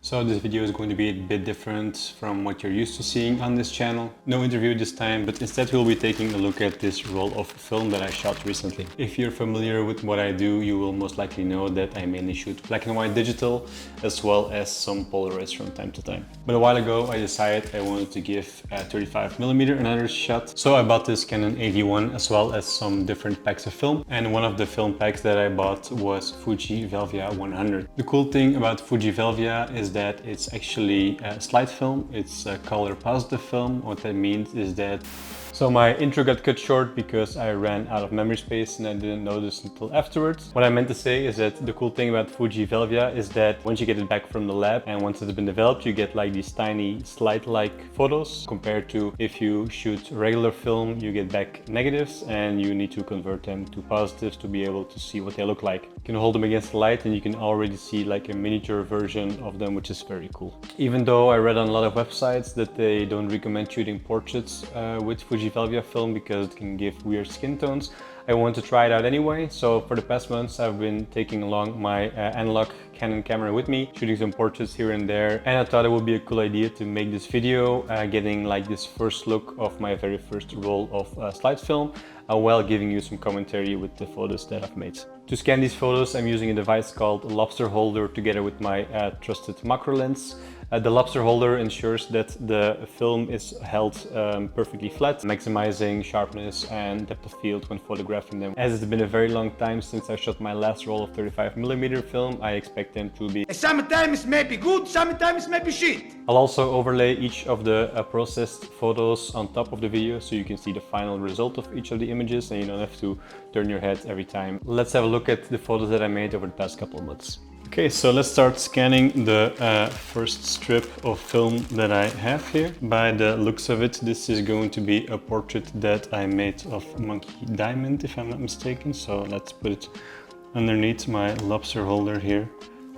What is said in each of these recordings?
So this video is going to be a bit different from what you're used to seeing on this channel. No interview this time, but instead we'll be taking a look at this roll of film that I shot recently. If you're familiar with what I do, you will most likely know that I mainly shoot black and white digital, as well as some Polaroids from time to time. But a while ago I decided I wanted to give 35mm another shot. So I bought this Canon AV-1 as well as some different packs of film. And one of the film packs that I bought was Fuji Velvia 100. The cool thing about Fuji Velvia is that it's actually a slide film. It's a color positive film. What that means is that so my intro got cut short because I ran out of memory space and I didn't notice until afterwards. What I meant to say is that the cool thing about Fuji Velvia is that once you get it back from the lab and once it's been developed, you get like these tiny slide-like photos compared to if you shoot regular film, you get back negatives and you need to convert them to positives to be able to see what they look like. You can hold them against the light and you can already see like a miniature version of them, which is very cool. Even though I read on a lot of websites that they don't recommend shooting portraits with Fuji Velvia film because it can give weird skin tones, I want to try it out anyway. So for the past months I've been taking along my analog Canon camera with me, shooting some portraits here and there, and I thought it would be a cool idea to make this video getting like this first look of my very first roll of slide film while giving you some commentary with the photos that I've made. To scan these photos I'm using a device called Lobster Holder together with my trusted macro lens. The Lobster Holder ensures that the film is held perfectly flat, maximizing sharpness and depth of field when photographing them. As it's been a very long time since I shot my last roll of 35mm film, I expect them to be sometimes maybe good, sometimes maybe shit. I'll also overlay each of the processed photos on top of the video so you can see the final result of each of the images and you don't have to turn your head every time. Let's have a look at the photos that I made over the past couple of months. Okay, so let's start scanning the first strip of film that I have here. By the looks of it, this is going to be a portrait that I made of Monkey Diamond, if I'm not mistaken. So let's put it underneath my Lobster Holder here.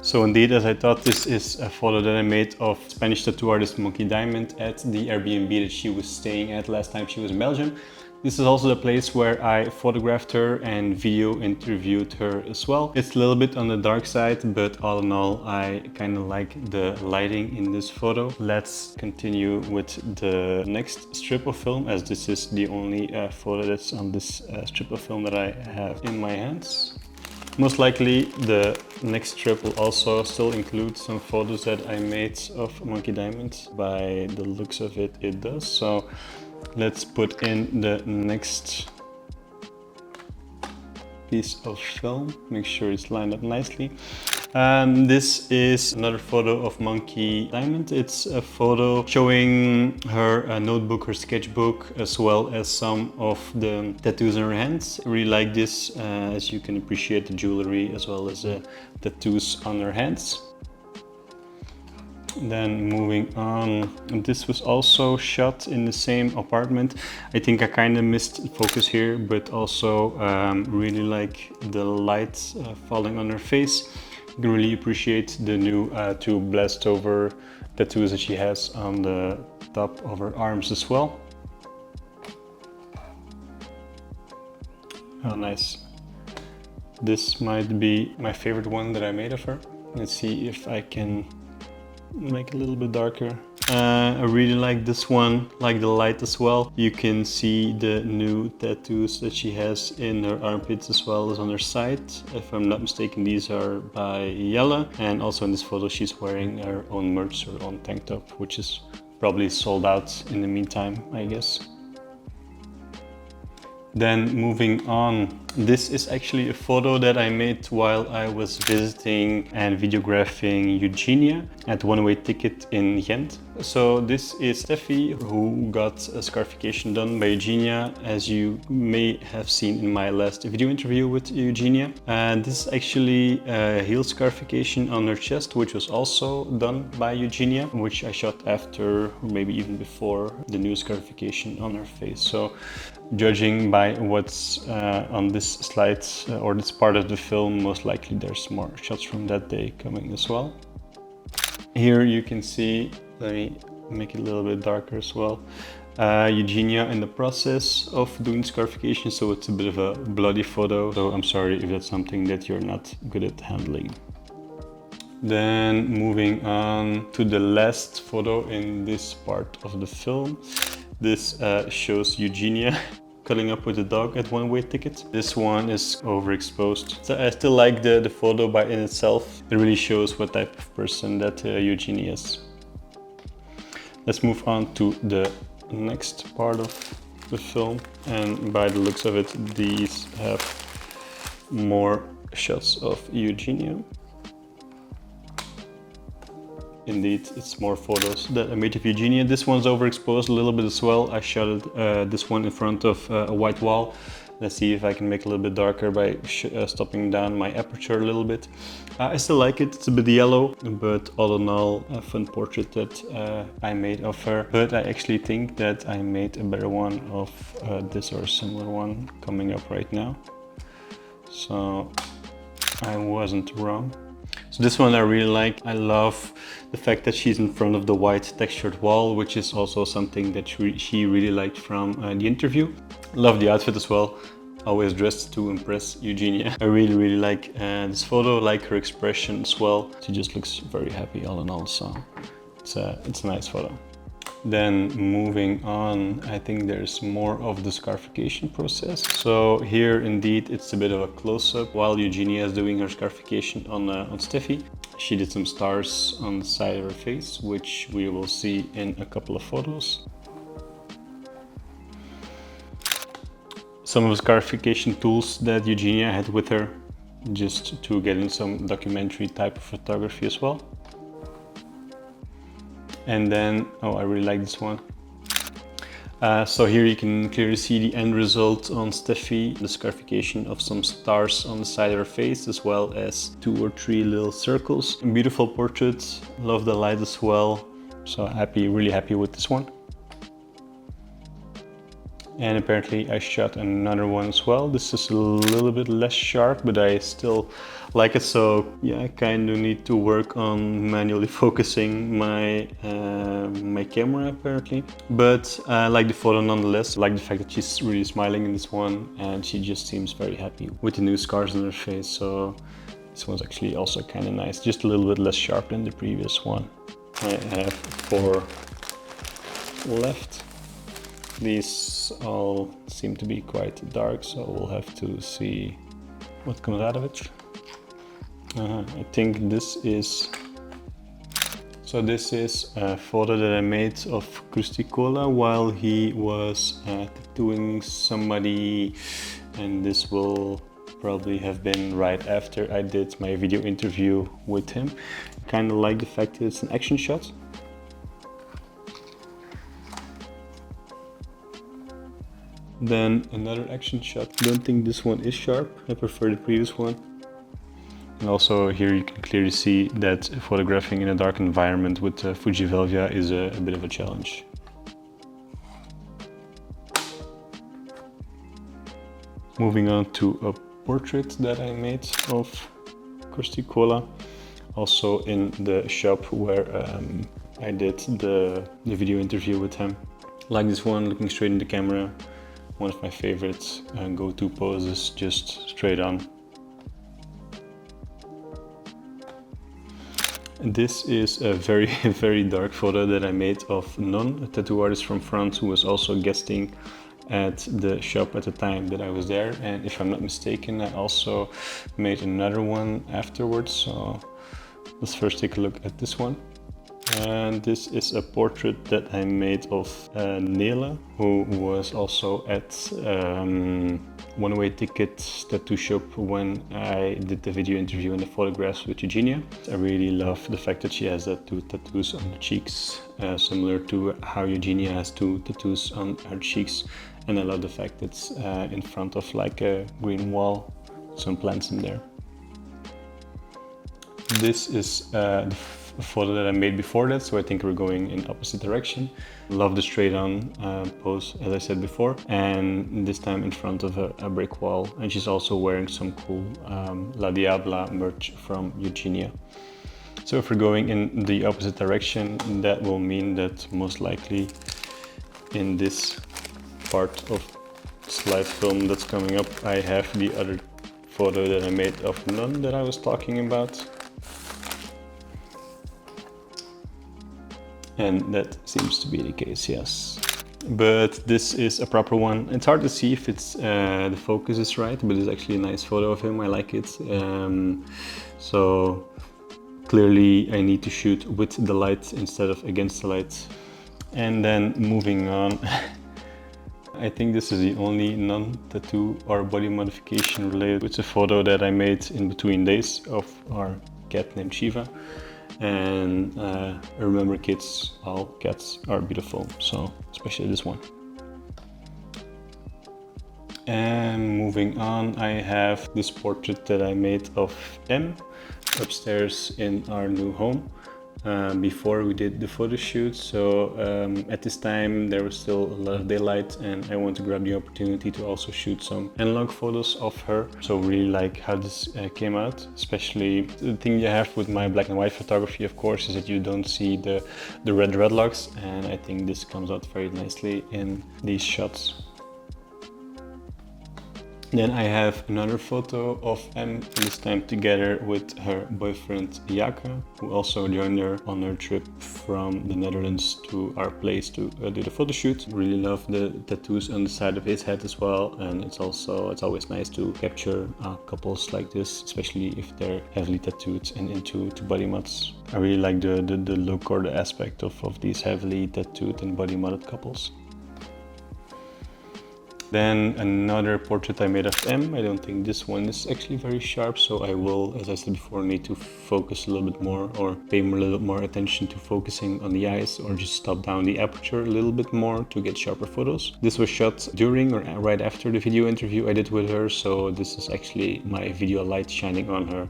So indeed, as I thought, this is a photo that I made of Spanish tattoo artist Monkey Diamond at the Airbnb that she was staying at last time she was in Belgium. This is also the place where I photographed her and video interviewed her as well. It's a little bit on the dark side, but all in all, I kind of like the lighting in this photo. Let's continue with the next strip of film, as this is the only photo that's on this strip of film that I have in my hands. Most likely the next strip will also still include some photos that I made of Monkey Diamond. By the looks of it, it does. So let's put in the next piece of film, make sure it's lined up nicely. This is another photo of Monkey Diamond. It's a photo showing her notebook, her sketchbook, as well as some of the tattoos on her hands. I really like this, as you can appreciate the jewelry as well as the tattoos on her hands. Then moving on, this was also shot in the same apartment. I think I kind of missed focus here, but also really like the light falling on her face. You can really appreciate the new two blast over tattoos that she has on the top of her arms as well. Oh, nice. This might be my favorite one that I made of her. Let's see if I can make it a little bit darker. I really like this one, like the light as well. You can see the new tattoos that she has in her armpits as well as on her side. If I'm not mistaken, these are by Yella. And also in this photo, she's wearing her own merch, her own tank top, which is probably sold out in the meantime, I guess. Then moving on, this is actually a photo that I made while I was visiting and videographing Eugenia at One Way Ticket in Ghent. So this is Steffi, who got a scarification done by Eugenia, as you may have seen in my last video interview with Eugenia. And this is actually a heel scarification on her chest, which was also done by Eugenia, which I shot after, or maybe even before, the new scarification on her face. So judging by what's on this slide or this part of the film, most likely there's more shots from that day coming as well. Here you can see, let me make it a little bit darker as well, Eugenia in the process of doing scarification, so it's a bit of a bloody photo, so I'm sorry if that's something that you're not good at handling. Then moving on to the last photo in this part of the film. This shows Eugenia cuddling up with the dog at one-way ticket. This one is overexposed. So I still like the photo by in itself. It really shows what type of person that Eugenia is. Let's move on to the next part of the film, and by the looks of it, these have more shots of Eugenia. Indeed, it's more photos that I made of Eugenia. This one's overexposed a little bit as well. I shot it, this one in front of a white wall. Let's see if I can make it a little bit darker by stopping down my aperture a little bit. I still like it, it's a bit yellow, but all in all, a fun portrait that I made of her. But I actually think that I made a better one of this or a similar one coming up right now. So I wasn't wrong. So this one I really like. I love the fact that she's in front of the white textured wall, which is also something that she really liked from the interview. Love the outfit as well. Always dressed to impress Eugenia. I really like this photo, like her expression as well. She just looks very happy all in all, so it's a nice photo. Then moving on, I think there's more of the scarification process. So here indeed it's a bit of a close-up while Eugenia is doing her scarification on Steffi. She did some stars on the side of her face, which we will see in a couple of photos. Some of the scarification tools that Eugenia had with her, just to get in some documentary type of photography as well. And then, oh, I really like this one. So here you can clearly see the end result on Steffi, the scarification of some stars on the side of her face, as well as 2 or 3 little circles. A beautiful portrait, love the light as well. So happy, really happy with this one. And apparently I shot another one as well. This is a little bit less sharp, but I still like it. So yeah, I kind of need to work on manually focusing my my camera apparently. But I like the photo nonetheless. I like the fact that she's really smiling in this one, and she just seems very happy with the new scars on her face. So this one's actually also kind of nice, just a little bit less sharp than the previous one. I have 4 left. These all seem to be quite dark, so we'll have to see what comes out of it. I think this is... So this is a photo that I made of Krusticola while he was tattooing somebody, and this will probably have been right after I did my video interview with him. Kind of like the fact that it's an action shot. Then another action shot. Don't think this one is sharp. I prefer the previous one. And also here you can clearly see that photographing in a dark environment with Fuji Velvia is a bit of a challenge. Moving on to a portrait that I made of Krusticola, also in the shop where I did the video interview with him. Like this one, looking straight in the camera. One of my favorites go-to poses, just straight on. And this is a very dark photo that I made of Non, a tattoo artist from France who was also guesting at the shop at the time that I was there. And if I'm not mistaken, I also made another one afterwards. So let's first take a look at this one. And this is a portrait that I made of Nela, who was also at One Way Ticket tattoo shop when I did the video interview and the photographs with Eugenia. I really love the fact that she has 2 tattoos on her cheeks, similar to how Eugenia has 2 tattoos on her cheeks. And I love the fact that it's in front of like a green wall, some plants in there. This is the photo that I made before that, so I think we're going in opposite direction. Love the straight on pose, as I said before, and this time in front of a brick wall. And she's also wearing some cool La Diabla merch from Eugenia. So if we're going in the opposite direction, that will mean that most likely in this part of slide film that's coming up, I have the other photo that I made of Nun that I was talking about. And that seems to be the case, yes. But this is a proper one. It's hard to see if it's the focus is right, but it's actually a nice photo of him. I like it. So clearly I need to shoot with the light instead of against the light. And then moving on, I think this is the only non-tattoo or body modification related. It's a photo that I made in between days of our cat named Shiva. And remember, kids, all cats are beautiful, so especially this one. And moving on, I have this portrait that I made of M upstairs in our new home before we did the photo shoot. So at this time there was still a lot of daylight, and I want to grab the opportunity to also shoot some analog photos of her. So really like how this came out. Especially the thing you have with my black and white photography, of course, is that you don't see the red dreadlocks, and I think this comes out very nicely in these shots. Then I have another photo of M, this time together with her boyfriend Jaka, who also joined her on her trip from the Netherlands to our place to do the photo shoot. Really love the tattoos on the side of his head as well, and it's always nice to capture couples like this, especially if they're heavily tattooed and into body mods. I really like the look or the aspect of these heavily tattooed and body modded couples. Then another portrait I made of M. I don't think this one is actually very sharp, so I will, as I said before, need to focus a little bit more or pay a little bit more attention to focusing on the eyes, or just stop down the aperture a little bit more to get sharper photos. This was shot during or right after the video interview I did with her, so this is actually my video light shining on her.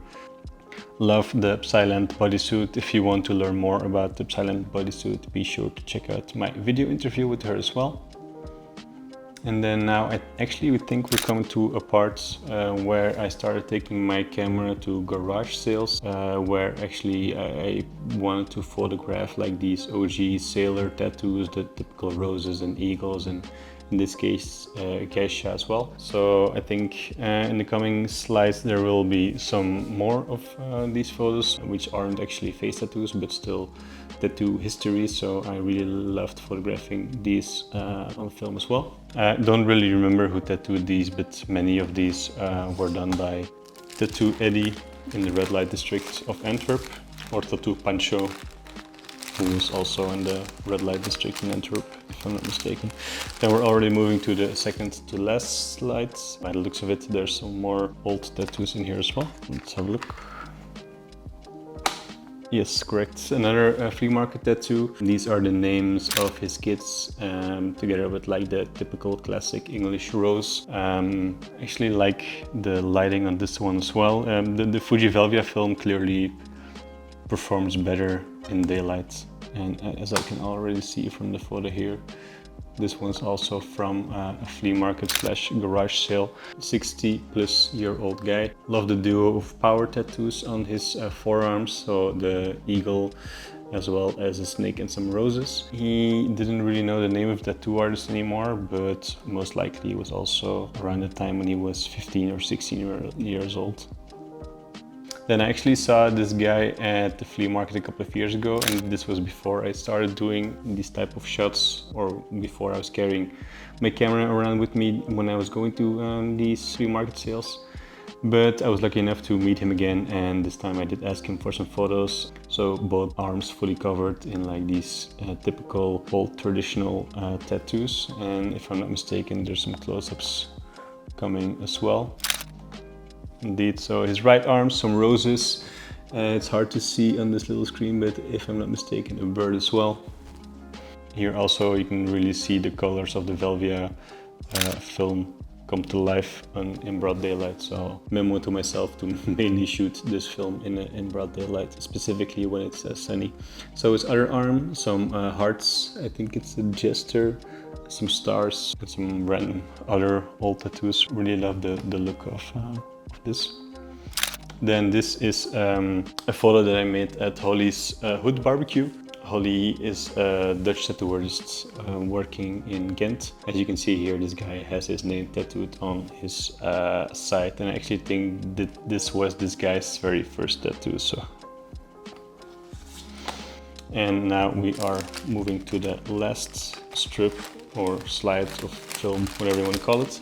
Love the Psyland bodysuit. If you want to learn more about the Psyland bodysuit, be sure to check out my video interview with her as well. And then now I think we're coming to a part where I started taking my camera to garage sales, where actually I wanted to photograph like these OG sailor tattoos, the typical roses and eagles, and in this case geisha as well. So I think in the coming slides there will be some more of these photos, which aren't actually face tattoos but still tattoo history. So I really loved photographing these on film as well. I don't really remember who tattooed these, but many of these were done by Tattoo Eddie in the red light district of Antwerp, or Tattoo Pancho, who is also in the red light district in Antwerp, if I'm not mistaken. Then we're already moving to the second to last slide. By the looks of it, there's some more old tattoos in here as well. Let's have a look. Yes, correct. Another flea market tattoo. These are the names of his kids, together with like the typical classic English rose. Actually like the lighting on this one as well. The Fuji Velvia film clearly performs better in daylight, and as I can already see from the photo here, this one's also from a flea market / garage sale. 60-plus-year-old guy. Love the duo of power tattoos on his forearms, so the eagle as well as a snake and some roses. He didn't really know the name of the tattoo artist anymore, but most likely it was also around the time when he was 15 or 16 years old. Then I actually saw this guy at the flea market a couple of years ago, and this was before I started doing these type of shots, or before I was carrying my camera around with me when I was going to these flea market sales. But I was lucky enough to meet him again, and this time I did ask him for some photos. So both arms fully covered in like these typical old traditional tattoos, and if I'm not mistaken there's some close-ups coming as well. Indeed, so his right arm, some roses. It's hard to see on this little screen, but if I'm not mistaken, a bird as well. Here also you can really see the colors of the Velvia film come to life in broad daylight. So memo to myself to mainly shoot this film in broad daylight, specifically when it's sunny. So his other arm, some hearts, I think it's a jester, some stars, and some random other old tattoos. Really love the look of this. Then this is a photo that I made at Holly's Hood Barbecue. Holly is a Dutch tattoo artist working in Ghent. As you can see here, this guy has his name tattooed on his side, and I actually think that this was this guy's very first tattoo. So And now we are moving to the last strip or slide of film, whatever you want to call it.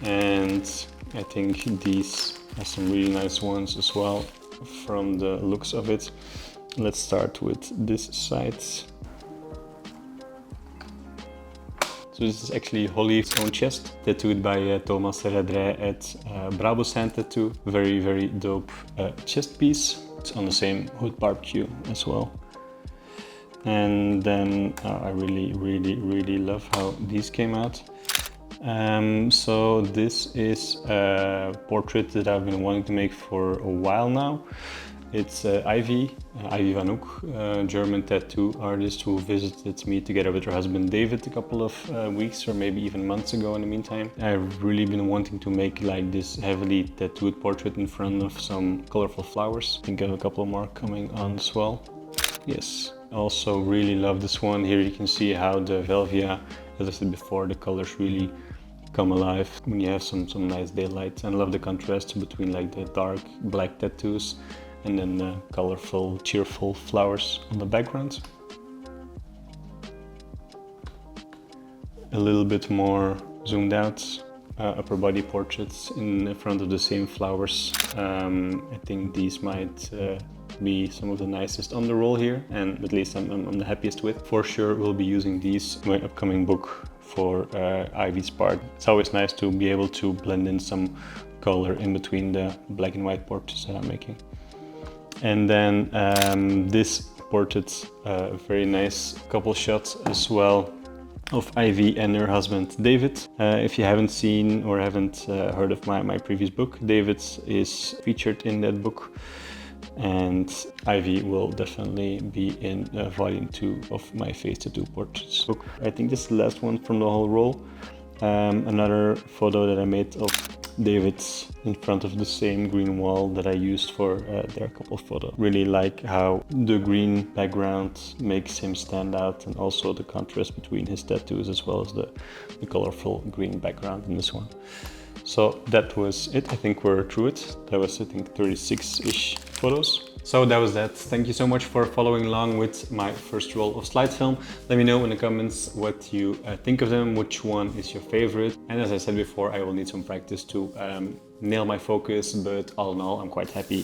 And I think these are some really nice ones as well from the looks of it. Let's start with this side. So this is actually Holly's own chest, tattooed by Thomas Redre at Brabosand Tattoo. Very, very dope chest piece. It's on the same Hood Barbecue as well. And then I really love how these came out. So this is a portrait that I've been wanting to make for a while now. It's Ivy van Hoek, a German tattoo artist who visited me together with her husband David a couple of weeks or maybe even months ago in the meantime. I've really been wanting to make like this heavily tattooed portrait in front of some colorful flowers. I think I have a couple more coming on as well. Yes, also really love this one. Here you can see how the Velvia, as I said before, the colors really come alive when you have some nice daylight. And I love the contrast between like the dark black tattoos and then the colorful, cheerful flowers on the background. A little bit more zoomed out, upper body portraits in front of the same flowers. I think these might be some of the nicest on the roll here, and at least I'm the happiest with. For sure we'll be using these in my upcoming book for Ivy's part. It's always nice to be able to blend in some color in between the black and white portraits that I'm making. And then this portrait, a very nice couple shots as well of Ivy and her husband David. If you haven't seen or haven't heard of my previous book, David is featured in that book, and Ivy will definitely be in volume 2 of my face tattoo portraits book. I think this is the last one from the whole roll. Another photo that I made of David in front of the same green wall that I used for their couple photo. Really like how the green background makes him stand out, and also the contrast between his tattoos as well as the colorful green background in this one. So that was it. I think we're through it. That was, I think, 36-ish photos. So that was that. Thank you so much for following along with my first roll of slide film. Let me know in the comments what you think of them, which one is your favorite. And as I said before, I will need some practice to nail my focus, but all in all, I'm quite happy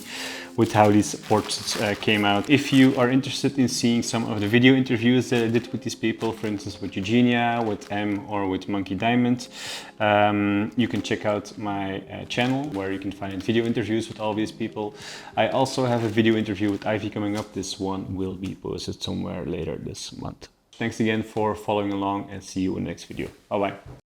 with how these portraits came out. If you are interested in seeing some of the video interviews that I did with these people, for instance with Eugenia, with M, or with Monkey Diamond, you can check out my channel where you can find video interviews with all these people. I also have a video interview with Ivy coming up. This one will be posted somewhere later this month. Thanks again for following along, and see you in the next video. Bye bye.